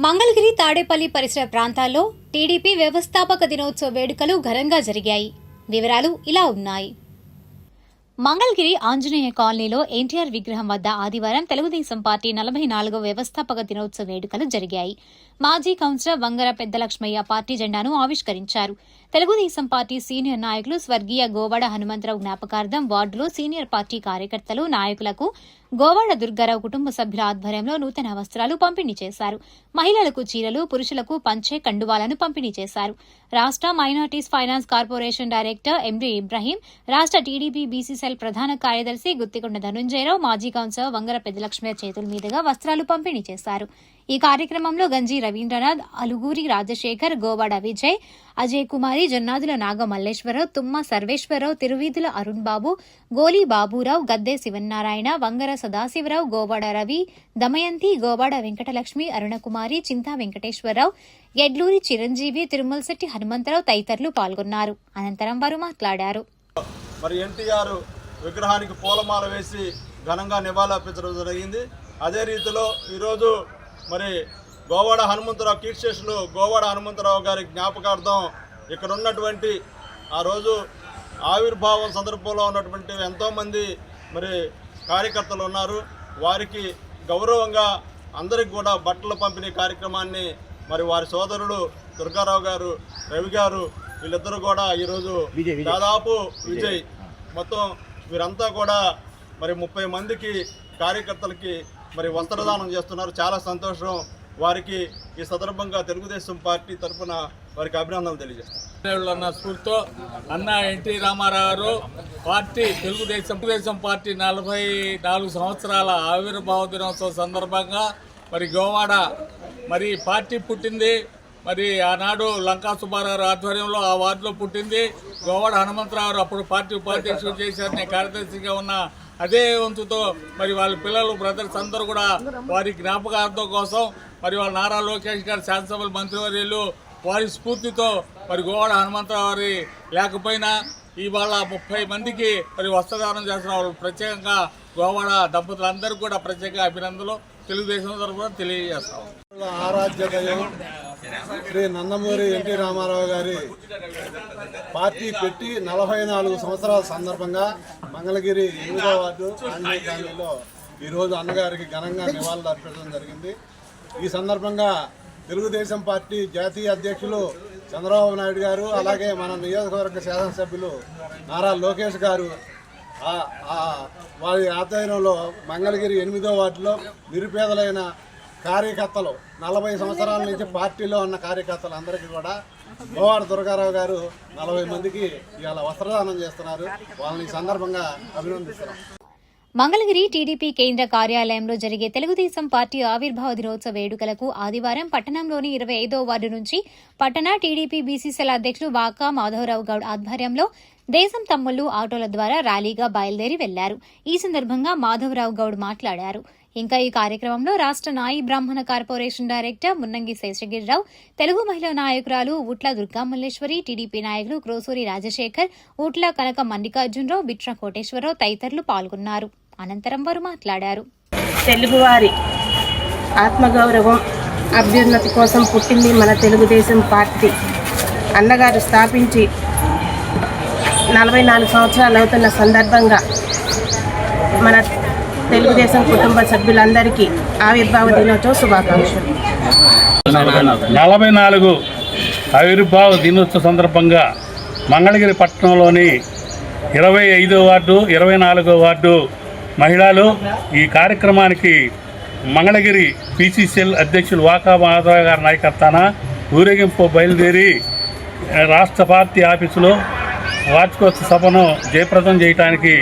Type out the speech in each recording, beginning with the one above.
మంగళగిరి తాడేపల్లి పరిసర ప్రాంతాల్లో టీడీపీ వ్యవస్థాపక దినోత్సవ వేడుకలు ఘనంగా జరిగాయి. వివరాలు ఇలా ఉన్నాయి. మంగళగిరి ఆంజనేయ కాలనీలో ఎన్టీఆర్ విగ్రహం వద్ద ఆదివారం తెలుగుదేశం పార్టీ 44వ వ్యవస్థాపక దినోత్సవ వేడుకలు జరిగాయి. మాజీ కౌన్సిలర్ వంగర పెద్దలక్ష్మయ్య పార్టీ జెండాను ఆవిష్కరించారు. తెలుగుదేశం పార్టీ సీనియర్ నాయకులు స్వర్గీయ గోవాడ హనుమంతరావు జ్ఞాపకార్థం వార్డులో సీనియర్ పార్టీ కార్యకర్తలు, నాయకులకు గోవాడ దుర్గారావు కుటుంబ సభ్యుల ఆధ్వర్యంలో నూతన వస్త్రాలు పంపిణీ చేశారు. మహిళలకు చీరలు, పురుషులకు పంచె, కండువాలను పంపిణీ చేశారు. రాష్ట్ర minorities finance corporation director MD Ibrahim, రాష్ట్ర టీడీపీ బీసీసీఎల్ ప్రధాన కార్యదర్శి గుత్తికొండ ధనుంజయరావు, మాజీ కౌన్సిలర్ వంగర పెద్దలక్ష్మయ్య చేతుల మీదుగా వస్త్రాలు పంపిణీ చేశారు. ఈ కార్యక్రమంలో గంజి రవీంద్రనాథ్, అలుగూరి రాజశేఖర్, గోవాడ విజయ్, అజయ్ కుమారి, జొన్నాదుల నాగమల్లేశ్వరరావు, తుమ్మ సర్వేశ్వరరావు, తిరువీధుల అరుణ్ బాబు, గోలి బాబురావు, గద్దె శివన్నారాయణ, వంగర సదాశివరావు, గోవాడ రవి, దమయంతి, గోవాడ వెంకటలక్ష్మి, అరుణకుమారి, చింతా వెంకటేశ్వరరావు, ఎడ్లూరి చిరంజీవి, తిరుమలశెట్టి హనుమంతరావు తదితరులు పాల్గొన్నారు. అనంతరం వారు మాట్లాడారు. మరి ఎన్టీఆర్ విగ్రహానికి పూలమాల వేసి ఘనంగా నివాళులర్పించడం జరిగింది. అదే రీతిలో ఈరోజు మరి గోవాడ హనుమంతరావు కీర్తిశేషులు గోవాడ హనుమంతరావు గారి జ్ఞాపకార్థం ఇక్కడ ఉన్నటువంటి ఆ రోజు ఆవిర్భావం సందర్భంలో ఉన్నటువంటి ఎంతోమంది మరి కార్యకర్తలు ఉన్నారు. వారికి గౌరవంగా అందరికి కూడా బట్టల పంపిణీ కార్యక్రమాన్ని మరి వారి సోదరుడు దుర్గారావు గారు, రవి గారు వీళ్ళిద్దరూ కూడా ఈరోజు దాదాపు విజయ్ మొత్తం వీరంతా కూడా మరి 30 మందికి కార్యకర్తలకి మరి వస్త్రదానం చేస్తున్నారు. చాలా సంతోషం. వారికి ఈ సందర్భంగా తెలుగుదేశం పార్టీ తరఫున వారికి అభినందనలు తెలియజేస్తారు. స్ఫూర్తితో అన్న ఎన్టీ రామారావు గారు పార్టీ తెలుగుదేశం పార్టీ 44 సంవత్సరాల ఆవిర్భావ దినోత్సవం సందర్భంగా మరి గోవాడ మరి పార్టీ పుట్టింది. మరి ఆనాడు లంకా సుబ్బారావు ఆధ్వర్యంలో ఆ వార్డులో పుట్టింది. గోవాడ హనుమంతరావు అప్పుడు పార్టీ ఉపాధ్యక్షుడు చేశారు. నేను కార్యదర్శిగా ఉన్న అదే వంతుతో మరి వాళ్ళ పిల్లలు, బ్రదర్స్ అందరూ కూడా వారి జ్ఞాపకార్థం కోసం మరి వాళ్ళ నారా లోకేష్ గారు శాసనసభ మంత్రివర్యులు వారి స్ఫూర్తితో మరి గోవాడ హనుమంతరావు వారి లేకపోయినా ఇవాళ 30 మందికి మరి వస్త్రదానం చేస్తున్న వాళ్ళు ప్రత్యేకంగా గోవాడ దంపతులందరికీ కూడా ప్రత్యేకంగా అభినందనలు తెలుగుదేశం తరఫున తెలియజేస్తాం. ఆరాధ్య దైవం శ్రీ నందమూరి ఎన్టీ రామారావు గారి పార్టీ పెట్టి 44 సంవత్సరాల సందర్భంగా మంగళగిరి 8వ వార్డు ఆంజనేయ కాలనీలో ఈరోజు అన్నగారికి ఘనంగా నివాళులు అర్పించడం జరిగింది. ఈ సందర్భంగా తెలుగుదేశం పార్టీ జాతీయ అధ్యక్షులు చంద్రబాబు నాయుడు గారు, అలాగే మన నియోజకవర్గ శాసనసభ్యులు నారా లోకేష్ గారు వారి ఆధ్వర్యంలో మంగళగిరి 8వ వార్డులో నిరుపేదలైన కార్యకర్తలు 40 సంవత్సరాల నుంచి పార్టీలో ఉన్న కార్యకర్తలు అందరికీ కూడా గోవాడ దుర్గారావు గారు 40 మందికి ఇవాళ వస్త్రదానం చేస్తున్నారు. వాళ్ళని సందర్భంగా అభినందిస్తున్నారు. మంగళగిరి టీడీపీ కేంద్ర కార్యాలయంలో జరిగే తెలుగుదేశం పార్టీ ఆవిర్భావ దినోత్సవ వేడుకలకు ఆదివారం పట్టణంలోని 25వ వార్డు నుంచి పట్టణ టీడీపీ బీసీసీఎల్ అధ్యక్షులు వాకా మాధవరావు గౌడ్ ఆధ్వర్యంలో దేశం తమ్ముళ్లు ఆటోల ద్వారా ర్యాలీగా బయలుదేరి వెళ్లారు. ఈ సందర్భంగా మాధవరావు గౌడ్ మాట్లాడారు. ఇంకా ఈ కార్యక్రమంలో రాష్ట్ర నాయి బ్రాహ్మణ కార్పొరేషన్ డైరెక్టర్ మున్నంగి శేషగిరిరావు, తెలుగు మహిళా నాయకురాలు ఊట్ల దుర్గామల్లేశ్వరి, టీడీపీ నాయకులు క్రోసూరి రాజశేఖర్, ఊట్ల కనక మల్లికార్జునరావు, బిట్ర కోటేశ్వరరావు తదితరులు పాల్గొన్నారు. అనంతరం వారు మాట్లాడారు. తెలుగువారి ఆత్మగౌరవం, అభ్యున్నతి కోసం పుట్టింది మన తెలుగుదేశం పార్టీ. అన్నగారు స్థాపించి 44 సంవత్సరాలు అవుతున్న సందర్భంగా మన తెలుగుదేశం కుటుంబ సభ్యులందరికీ ఆవిర్భావ దినోత్సవ శుభాకాంక్షలు. 44 ఆవిర్భావ దినోత్సవ సందర్భంగా మంగళగిరి పట్టణంలోని 25వ వార్డు, 24వ వార్డు మహిళలు ఈ కార్యక్రమానికి మంగళగిరి పీసీసీఎల్ అధ్యక్షులు వాకా మాధవ గారి నాయకత్వాన ఊరేగింపు బయలుదేరి రాష్ట్ర పార్టీ ఆఫీసులో వార్షికోత్సవ సభను జయప్రదం చేయడానికి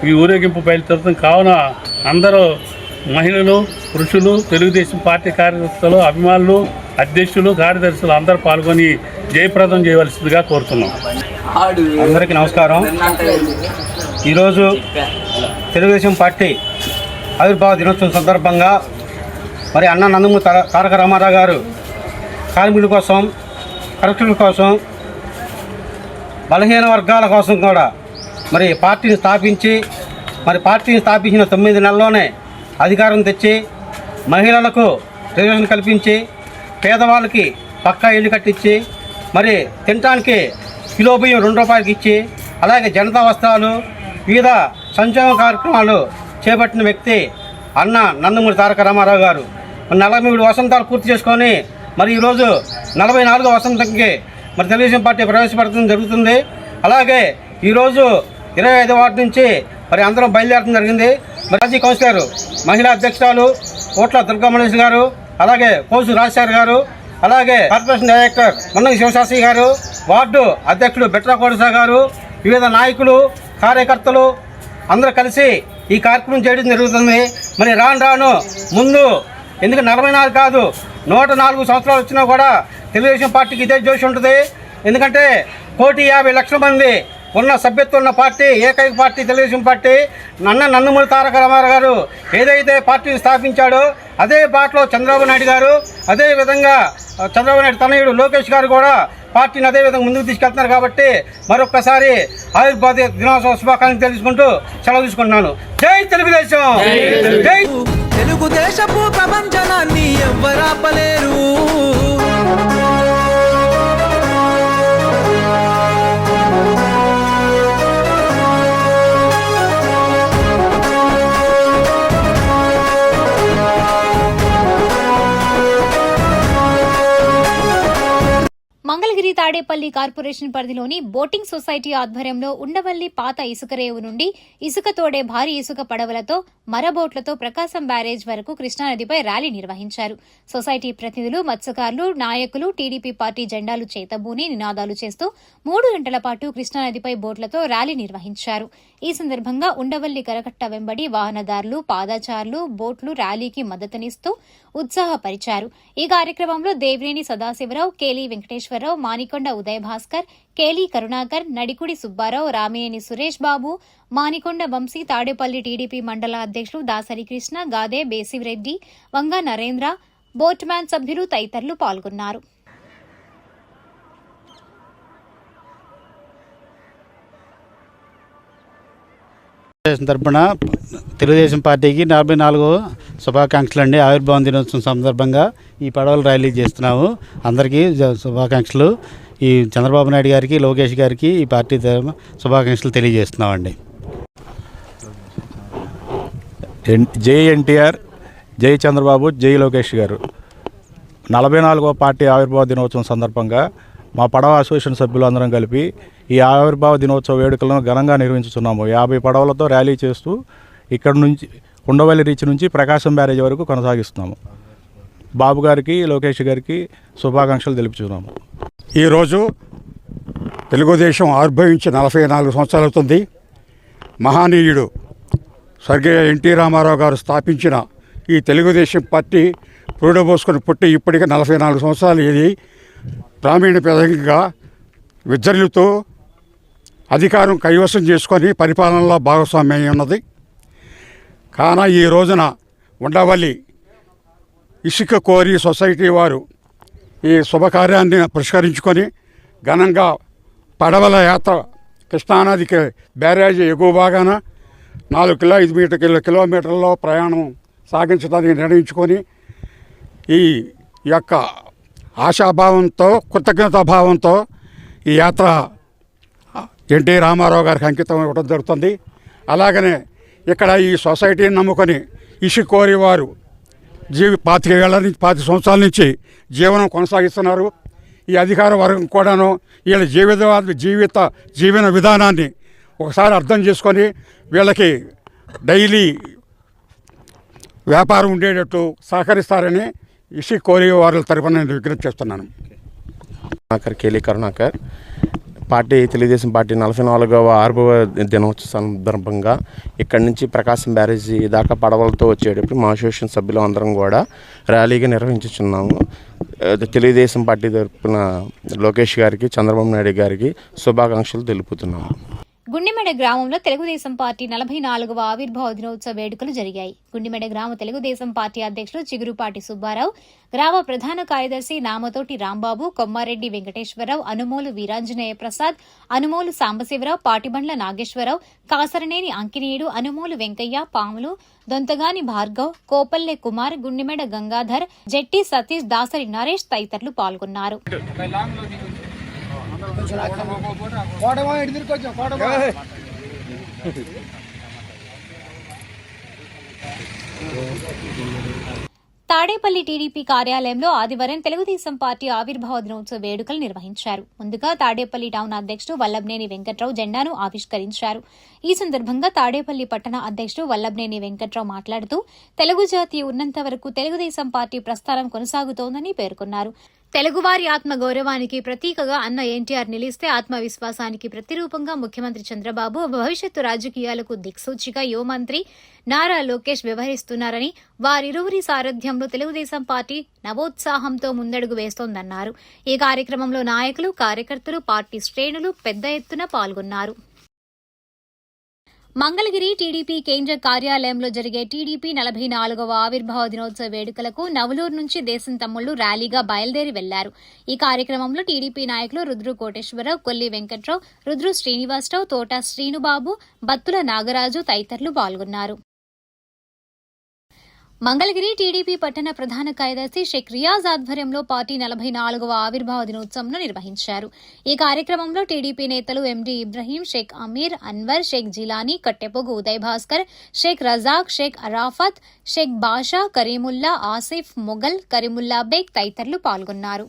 ఈ ఊరేగింపు బయలుదేరుతుంది. కావున అందరూ మహిళలు, పురుషులు, తెలుగుదేశం పార్టీ కార్యకర్తలు, అభిమానులు, అధ్యక్షులు, కార్యదర్శులు అందరూ పాల్గొని జయప్రదం చేయవలసిందిగా కోరుతున్నాం. అందరికీ నమస్కారం. ఈరోజు తెలుగుదేశం పార్టీ ఆవిర్భావ దినోత్సవం సందర్భంగా మరి అన్న నందమూరి తారక రామారావు గారు కార్మికుల కోసం, కరక్షకుల కోసం, బలహీన వర్గాల కోసం కూడా మరి పార్టీని స్థాపించిన 9 నెలల్లోనే అధికారం తెచ్చి మహిళలకు రిజర్వేషన్ కల్పించి పేదవాళ్ళకి పక్కా ఇల్లు కట్టించి మరి తినటానికి కిలో బియ్యం 2 రూపాయలకి ఇచ్చి అలాగే జనతా వస్త్రాలు వివిధ సంక్షేమ కార్యక్రమాలు చేపట్టిన వ్యక్తి అన్న నందమూరి తారక రామారావు గారు. 43 వసంతాలు పూర్తి చేసుకొని మరి ఈరోజు 44వ వసంతంకి మరి తెలుగుదేశం పార్టీ ప్రవేశపెట్టడం జరుగుతుంది. అలాగే ఈరోజు 25వ వార్డు నుంచి మరి అందరం బయలుదేరడం జరిగింది. మరి మాజీ కౌన్సిలర్ మహిళా అధ్యక్షురాలు కోట్ల దుర్గామణేష్ గారు, అలాగే కోసు రాజశేఖర్ గారు, అలాగే కార్పొరేషన్ డైరెక్టర్ మన్నంగి శివశాస్త్రి గారు, వార్డు అధ్యక్షుడు బెట్రా కోడిసా గారు, వివిధ నాయకులు కార్యకర్తలు అందరూ కలిసి ఈ కార్యక్రమం చేయడం జరుగుతుంది. మరి రాను ముందు ఎందుకు 44 కాదు 104 సంవత్సరాలు వచ్చినా కూడా తెలుగుదేశం పార్టీకి ఇదే జోషి ఉంటుంది. ఎందుకంటే 1,50,00,000 మంది ఉన్న సభ్యత్వం ఉన్న పార్టీ ఏకైక పార్టీ తెలుగుదేశం పార్టీ. నందమూరి తారక రామారావు గారు ఏదైతే పార్టీని స్థాపించాడో అదే బాటలో చంద్రబాబు నాయుడు గారు, అదే విధంగా చంద్రబాబు నాయుడు తనయుడు లోకేష్ గారు కూడా పార్టీని అదే విధంగా ముందుకు తీసుకెళ్తున్నారు. కాబట్టి మరొక్కసారి ఆవిర్భావ దినోత్సవ శుభాకాంక్షలు తెలుసుకుంటూ సెలవు తీసుకుంటున్నాను. జై తెలుగుదేశం, జై తెలుగుదేశపు ప్రపంచనాన్ని ఎవ్వరాపలేరు. మంగళగిరి తాడేపల్లి కార్పొరేషన్ పరిధిలోని బోటింగ్ సొసైటీ ఆధ్వర్యంలో ఉండవల్లి పాత ఇసుక రేవు నుండి ఇసుక తోడే భారీ ఇసుక పడవలతో మరబోట్లతో ప్రకాశం బ్యారేజ్ వరకు కృష్ణానదిపై ర్యాలీ నిర్వహించారు. సొసైటీ ప్రతినిధులు, మత్స్యకారులు, నాయకులు టీడీపీ పార్టీ జెండాలు చేతబూని నినాదాలు చేస్తూ 3 గంటల పాటు కృష్ణానదిపై బోట్లతో ర్యాలీ నిర్వహించారు. ఈ సందర్భంగా ఉండవల్లి కరకట్ట వెంబడి వాహనదారులు, పాదచారులు, బోట్లు ర్యాలీకి మద్దతునిస్తూ ఉత్సాహపరిచారు. ఈ కార్యక్రమంలో దేవినేని సదాశివరావు, కేలీ వెంకటేశ్వరరావు, మానికొండ ఉదయ భాస్కర్, కేలీ కరుణాకర్, నడికుడి సుబ్బారావు, రామినేని సురేష్ బాబు, మానికొండ వంశీ, తాడేపల్లి టీడీపీ మండల అధ్యక్షులు దాసరి కృష్ణ, గాదే బేసిరెడ్డి, వంగ నరేంద్ర, బోట్మ్యాన్ సభ్యులు తదితరులు పాల్గొన్నారు. తరపున తెలుగుదేశం పార్టీకి 44వ శుభాకాంక్షలు అండి. ఆవిర్భావం దినోత్సవం సందర్భంగా ఈ పడవలు ర్యాలీ చేస్తున్నాము. అందరికీ శుభాకాంక్షలు. ఈ చంద్రబాబు నాయుడు గారికి, లోకేష్ గారికి ఈ పార్టీ శుభాకాంక్షలు తెలియజేస్తున్నామండి. జై ఎన్టీఆర్, జై చంద్రబాబు, జై లోకేష్ గారు. 44వ పార్టీ ఆవిర్భావ దినోత్సవం సందర్భంగా మా పడవ అసోసియేషన్ సభ్యులు అందరం కలిపి ఈ ఆవిర్భావ దినోత్సవ వేడుకలను ఘనంగా నిర్వహించుతున్నాము. 50 పడవలతో ర్యాలీ చేస్తూ ఇక్కడ నుంచి ఉండవల్లి రీచ్ నుంచి ప్రకాశం బ్యారేజ్ వరకు కొనసాగిస్తున్నాము. బాబు గారికి, లోకేష్ గారికి శుభాకాంక్షలు తెలుపుతున్నాము. ఈరోజు తెలుగుదేశం ఆవిర్భవించి 44 సంవత్సరాలు అవుతుంది. మహానీయుడు స్వర్గీయ ఎన్టీ రామారావు గారు స్థాపించిన ఈ తెలుగుదేశం పార్టీ పురుడబోసుకొని పుట్టి ఇప్పటికే 44 సంవత్సరాలు ఇది గ్రామీణ ప్రజగా విద్యలతో అధికారం కైవసం చేసుకొని పరిపాలనలో భాగస్వామ్యం ఉన్నది. కాన ఈ రోజున ఉండవల్లి ఇసుక కోరి సొసైటీ వారు ఈ శుభకార్యాన్ని పురస్కరించుకొని ఘనంగా పడవల యాత్ర కృష్ణానదికి బ్యారేజీ ఎగువ భాగాన 4 కిలోమీటర్లలో ప్రయాణం సాగించడానికి నిర్ణయించుకొని ఈ యొక్క ఆశాభావంతో, కృతజ్ఞతాభావంతో ఈ యాత్ర ఎన్టీ రామారావు గారికి అంకితం ఇవ్వడం జరుగుతుంది. అలాగనే ఇక్కడ ఈ సొసైటీని నమ్ముకొని ఇసుక కోరి వారు 25 సంవత్సరాల నుంచి జీవనం కొనసాగిస్తున్నారు. ఈ అధికార వర్గం కూడాను వీళ్ళ జీవన విధానాన్ని ఒకసారి అర్థం చేసుకొని వీళ్ళకి డైలీ వ్యాపారం ఉండేటట్టు సహకరిస్తారని ఇసుక కోరి వారి తరఫున నేను విజ్ఞప్తి చేస్తున్నాను. కేలీ కరుణాకర్. తెలుగుదేశం పార్టీ 44వ ఆవిర్భావ దినోత్సవ సందర్భంగా ఇక్కడి నుంచి ప్రకాశం బ్యారేజీ దాకా పడవలతో వచ్చేటప్పుడు మా అసోసియేషన్ సభ్యులు అందరం కూడా ర్యాలీగా నిర్వహించుచున్నాము. తెలుగుదేశం పార్టీ తరఫున లోకేష్ గారికి, చంద్రబాబు నాయుడు గారికి శుభాకాంక్షలు తెలుపుతున్నాము. గుండిమెడ గ్రామంలో తెలుగుదేశం పార్టీ 44వ ఆవిర్భావ దినోత్సవ వేడుకలు జరిగాయి. గుండిమెడ గ్రామ తెలుగుదేశం పార్టీ అధ్యక్షులు చిగురుపాటి సుబ్బారావు, గ్రామ ప్రధాన కార్యదర్శి నామతోటి రాంబాబు, కొమ్మారెడ్డి వెంకటేశ్వరరావు, అనుమోలు వీరాంజనేయ ప్రసాద్, అనుమోలు సాంబశివరావు, పాటిబండ్ల నాగేశ్వరరావు, కాసరనేని అంకినేయుడు, అనుమోలు వెంకయ్య, పాములు, దొంతగాని భార్గవ్, కోపల్లె కుమార్, గుండిమెడ గంగాధర్, జెట్టి సతీష్, దాసరి నరేష్ తదితరులు పాల్గొన్నారు. తాడేపల్లి టీడీపీ కార్యాలయంలో ఆదివారం తెలుగుదేశం పార్టీ ఆవిర్భావ దినోత్సవ వేడుకలు నిర్వహించారు. ముందుగా తాడేపల్లి టౌన్ అధ్యక్షుడు వల్లభనేని వెంకట్రావు జెండాను ఆవిష్కరించారు. ఈ సందర్భంగా తాడేపల్లి పట్టణ అధ్యక్షుడు వల్లభనేని వెంకట్రావు మాట్లాడుతూ తెలుగు జాతి ఉన్నంత వరకు తెలుగుదేశం పార్టీ ప్రస్థానం కొనసాగుతోందని పేర్కొన్నారు. తెలుగువారి ఆత్మగౌరవానికి ప్రతీకగా అన్న ఎన్టీఆర్ నిలిస్తే ఆత్మవిశ్వాసానికి ప్రతిరూపంగా ముఖ్యమంత్రి చంద్రబాబు, భవిష్యత్తు రాజకీయాలకు దిక్సూచిగా యువమంత్రి నారా లోకేష్ వ్యవహరిస్తున్నారని, వారిరువురి సారథ్యంలో తెలుగుదేశం పార్టీ నవోత్సాహంతో ముందడుగు వేస్తోందన్నారు. ఈ కార్యక్రమంలో నాయకులు, కార్యకర్తలు, పార్టీ శ్రేణులు పెద్ద ఎత్తున పాల్గొన్నారు. మంగళగిరి టీడీపీ కేంద్ర కార్యాలయంలో జరిగే టీడీపీ 44వ ఆవిర్భావ దినోత్సవ వేడుకలకు నవలూరు నుంచి దేశం తమ్ముళ్లు ర్యాలీగా బయలుదేరి వెళ్లారు. ఈ కార్యక్రమంలో టీడీపీ నాయకులు రుద్రు కోటేశ్వరరావు, కొల్లి వెంకట్రావు, రుద్రు శ్రీనివాసరావు, తోట శ్రీనుబాబు, బత్తుల నాగరాజు తదితరులు పాల్గొన్నారు. మంగళగిరి టీడీపీ పట్టణ ప్రధాన కార్యదర్శి షేక్ రియాజ్ ఆధ్వర్యంలో పార్టీ 44వ ఆవిర్భావ దినోత్సవంను నిర్వహించారు. ఈ కార్యక్రమంలో టీడీపీ నేతలు ఎండి ఇబ్రహీం, షేక్ అమీర్, అన్వర్, షేక్ జిలానీ, కట్టెపోగు ఉదయ్ భాస్కర్, షేక్ రజాక్, షేక్ అరాఫత్, షేక్ బాషా, కరీముల్లా, ఆసిఫ్, మొగల్, కరీముల్లా బేగ్ తదితరులు పాల్గొన్నారు.